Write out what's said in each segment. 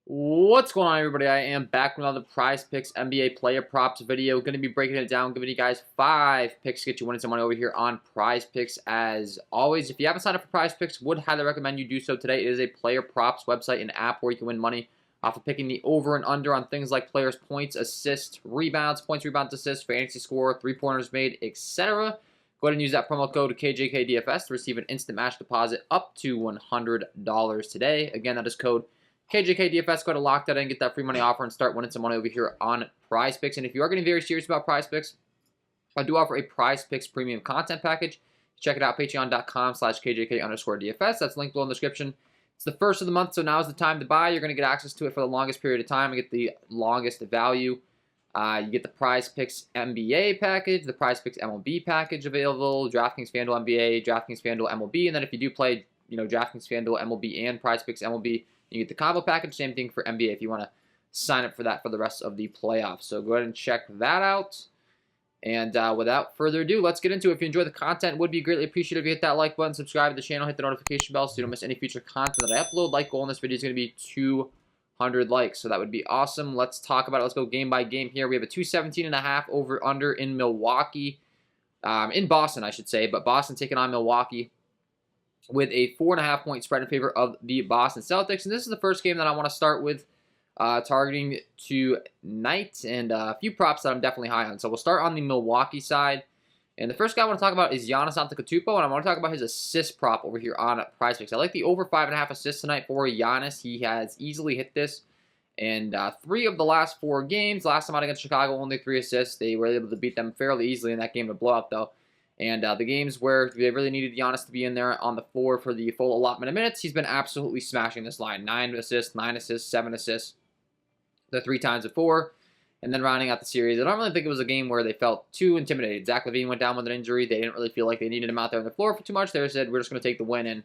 What's going on, everybody? I am back with another Prizepicks NBA player props video. Going to be breaking it down, giving you guys 5 picks to get you winning some money over here on Prizepicks. As always, if you haven't signed up for Prizepicks, would highly recommend you do so today. It is a player props website and app where you can win money off of picking the over and under on things like players' points, assists, rebounds, assists, fantasy score, three-pointers made, etc. Go ahead and use that promo code KJK DFS to receive an instant match deposit up to $100 today. Again, that is code KJK DFS. Go to lock that in, get that free money offer, and start winning some money over here on Prizepicks. And if you are getting very serious about Prizepicks, I do offer a Prizepicks premium content package. Check it out, patreon.com/KJK_DFS. That's linked below in the description. It's the first of the month, so now is the time to buy. You're going to get access to it for the longest period of time and get the longest value. You get the Prizepicks NBA package, the Prizepicks MLB package available, DraftKings FanDuel NBA, DraftKings FanDuel MLB, and then if you do play, DraftKings FanDuel MLB and Prizepicks MLB, you get the combo package. Same thing for NBA if you want to sign up for that for the rest of the playoffs. So go ahead and check that out. And without further ado, let's get into it. If you enjoy the content, it would be greatly appreciated if you hit that like button, subscribe to the channel, hit the notification bell so you don't miss any future content that I upload. Like goal in this video is going to be 200 likes, so that would be awesome. Let's talk about it. Let's go game by game here. We have a 217.5 over under in Milwaukee, in Boston, I should say, but Boston taking on Milwaukee with a 4.5 point spread in favor of the Boston Celtics. And this is the first game that I want to start with targeting tonight, and a few props that I'm definitely high on. So we'll start on the Milwaukee side. And the first guy I want to talk about is Giannis Antetokounmpo, and I want to talk about his assist prop over here on Prizepicks. I like the over 5.5 assists tonight for Giannis. He has easily hit this in 3 of the last 4 games. Last time out against Chicago, only 3 assists. They were able to beat them fairly easily in that game, a blowout though. And the games where they really needed Giannis to be in there on the floor for the full allotment of minutes, he's been absolutely smashing this line. 9 assists, 9 assists, 7 assists, the 3 times before, and then rounding out the series. I don't really think it was a game where they felt too intimidated. Zach LaVine went down with an injury. They didn't really feel like they needed him out there on the floor for too much. They said, we're just going to take the win, and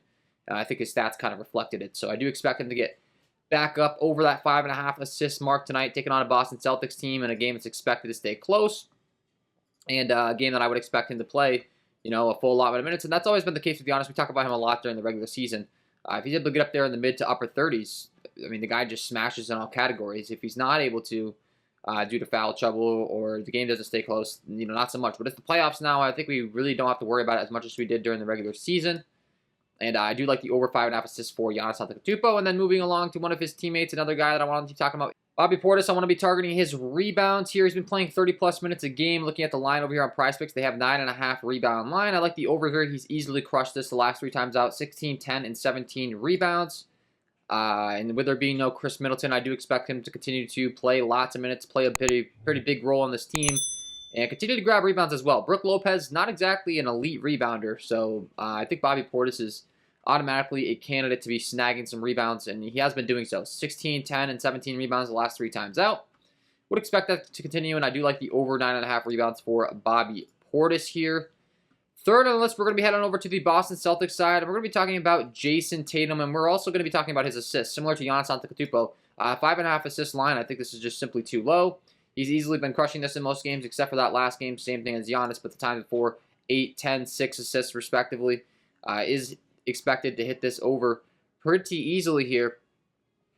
I think his stats kind of reflected it. So I do expect him to get back up over that 5.5 assist mark tonight, taking on a Boston Celtics team in a game that's expected to stay close. And a game that I would expect him to play, a full allotment of minutes. And that's always been the case with Giannis. We talk about him a lot during the regular season. If he's able to get up there in the mid to upper 30s, I mean, the guy just smashes in all categories. If he's not able to, due to foul trouble or the game doesn't stay close, not so much. But it's the playoffs now. I think we really don't have to worry about it as much as we did during the regular season. And I do like the over 5.5 assists for Giannis Antetokounmpo. And then moving along to one of his teammates, another guy that I wanted to be talking about, Bobby Portis. I want to be targeting his rebounds here. He's been playing 30-plus minutes a game. Looking at the line over here on Prizepicks, they have 9.5 rebound line. I like the over here. He's easily crushed this the last 3 times out. 16, 10, and 17 rebounds. And with there being no Chris Middleton, I do expect him to continue to play lots of minutes, play a pretty big role on this team, and continue to grab rebounds as well. Brook Lopez, not exactly an elite rebounder, so I think Bobby Portis is automatically a candidate to be snagging some rebounds, and he has been doing so. 16, 10, and 17 rebounds the last 3 times out. Would expect that to continue, and I do like the over 9.5 rebounds for Bobby Portis here. Third on the list, we're going to be heading over to the Boston Celtics side, and we're going to be talking about Jason Tatum, and we're also going to be talking about his assists, similar to Giannis Antetokounmpo. 5.5 assist line, I think this is just simply too low. He's easily been crushing this in most games, except for that last game, same thing as Giannis, but the time before, 8, 10, 6 assists respectively, is expected to hit this over pretty easily here.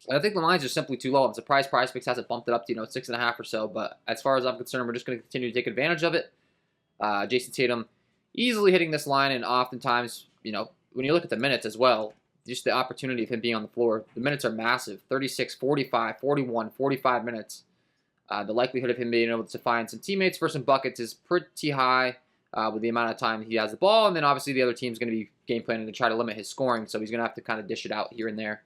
And I think the lines are simply too low. I'm surprised Prizepicks hasn't bumped it up to 6.5 or so, but as far as I'm concerned, we're just going to continue to take advantage of it. Jason Tatum easily hitting this line, and oftentimes, when you look at the minutes as well, just the opportunity of him being on the floor, the minutes are massive. 36, 45, 41, 45 minutes. The likelihood of him being able to find some teammates for some buckets is pretty high with the amount of time he has the ball, and then obviously the other team's going to be game planning to try to limit his scoring, so he's going to have to kind of dish it out here and there.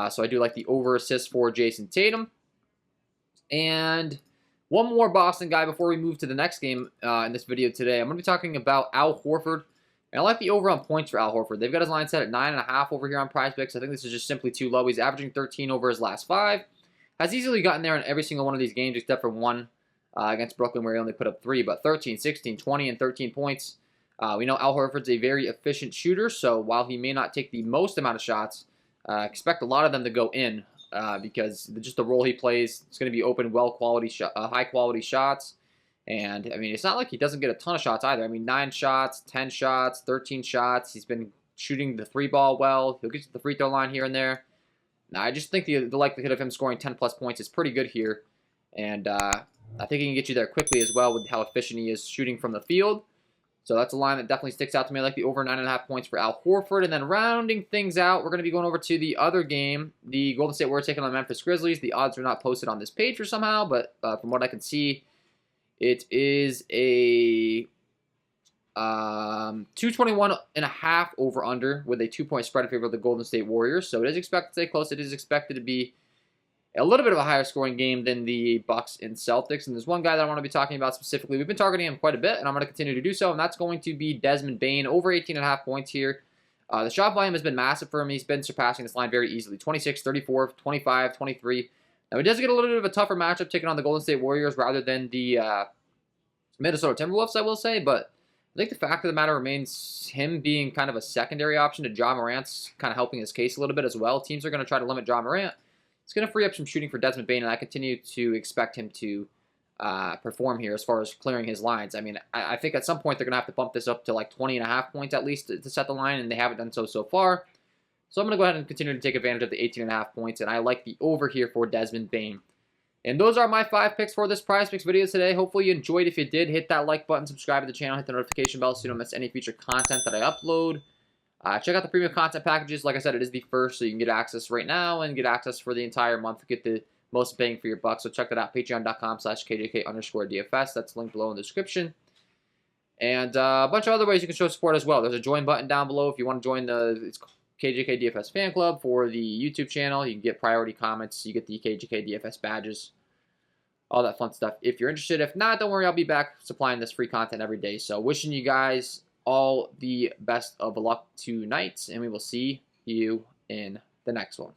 So I do like the over assist for Jason Tatum. And one more Boston guy before we move to the next game in this video today. I'm going to be talking about Al Horford. And I like the over on points for Al Horford. They've got his line set at 9.5 over here on Prizepicks. I think this is just simply too low. He's averaging 13 over his last 5. Has easily gotten there in every single one of these games except for one against Brooklyn where he only put up 3. But 13, 16, 20, and 13 points. We know Al Horford's a very efficient shooter. So while he may not take the most amount of shots, expect a lot of them to go in. Because just the role he plays, it's going to be open, high-quality shots. And, I mean, it's not like he doesn't get a ton of shots either. I mean, 9 shots, 10 shots, 13 shots. He's been shooting the 3-ball well. He'll get to the free throw line here and there. Now, I just think the likelihood of him scoring 10-plus points is pretty good here. And I think he can get you there quickly as well with how efficient he is shooting from the field. So that's a line that definitely sticks out to me. I like the over 9.5 points for Al Horford. And then rounding things out, we're going to be going over to the other game. The Golden State Warriors taking on the Memphis Grizzlies. The odds are not posted on this page for somehow, but from what I can see, it is a 221.5 over under with a 2-point spread in favor of the Golden State Warriors. So it is expected to stay close. It is expected to be a little bit of a higher scoring game than the Bucks and Celtics. And there's one guy that I want to be talking about specifically. We've been targeting him quite a bit, and I'm going to continue to do so. And that's going to be Desmond Bane, over 18.5 points here. The shot volume has been massive for him. He's been surpassing this line very easily. 26, 34, 25, 23. Now, he does get a little bit of a tougher matchup taking on the Golden State Warriors rather than the Minnesota Timberwolves, I will say. But I think the fact of the matter remains him being kind of a secondary option to Ja Morant's kind of helping his case a little bit as well. Teams are going to try to limit Ja Morant. It's going to free up some shooting for Desmond Bane, and I continue to expect him to perform here as far as clearing his lines. I mean, I think at some point they're going to have to bump this up to like 20.5 points at least to set the line, and they haven't done so far. So I'm going to go ahead and continue to take advantage of the 18.5 points, and I like the over here for Desmond Bane. And those are my 5 picks for this Prizepicks video today. Hopefully you enjoyed. If you did, hit that like button, subscribe to the channel, hit the notification bell so you don't miss any future content that I upload. Check out the premium content packages. Like I said, it is the first, so you can get access right now and get access for the entire month. Get the most bang for your buck. So check that out, patreon.com/KJK_DFS. That's linked below in the description. And a bunch of other ways you can show support as well. There's a join button down below if you want to join the KJK DFS fan club for the YouTube channel. You can get priority comments. You get the KJK DFS badges. All that fun stuff if you're interested. If not, don't worry. I'll be back supplying this free content every day. So wishing you guys all the best of luck tonight, and we will see you in the next one.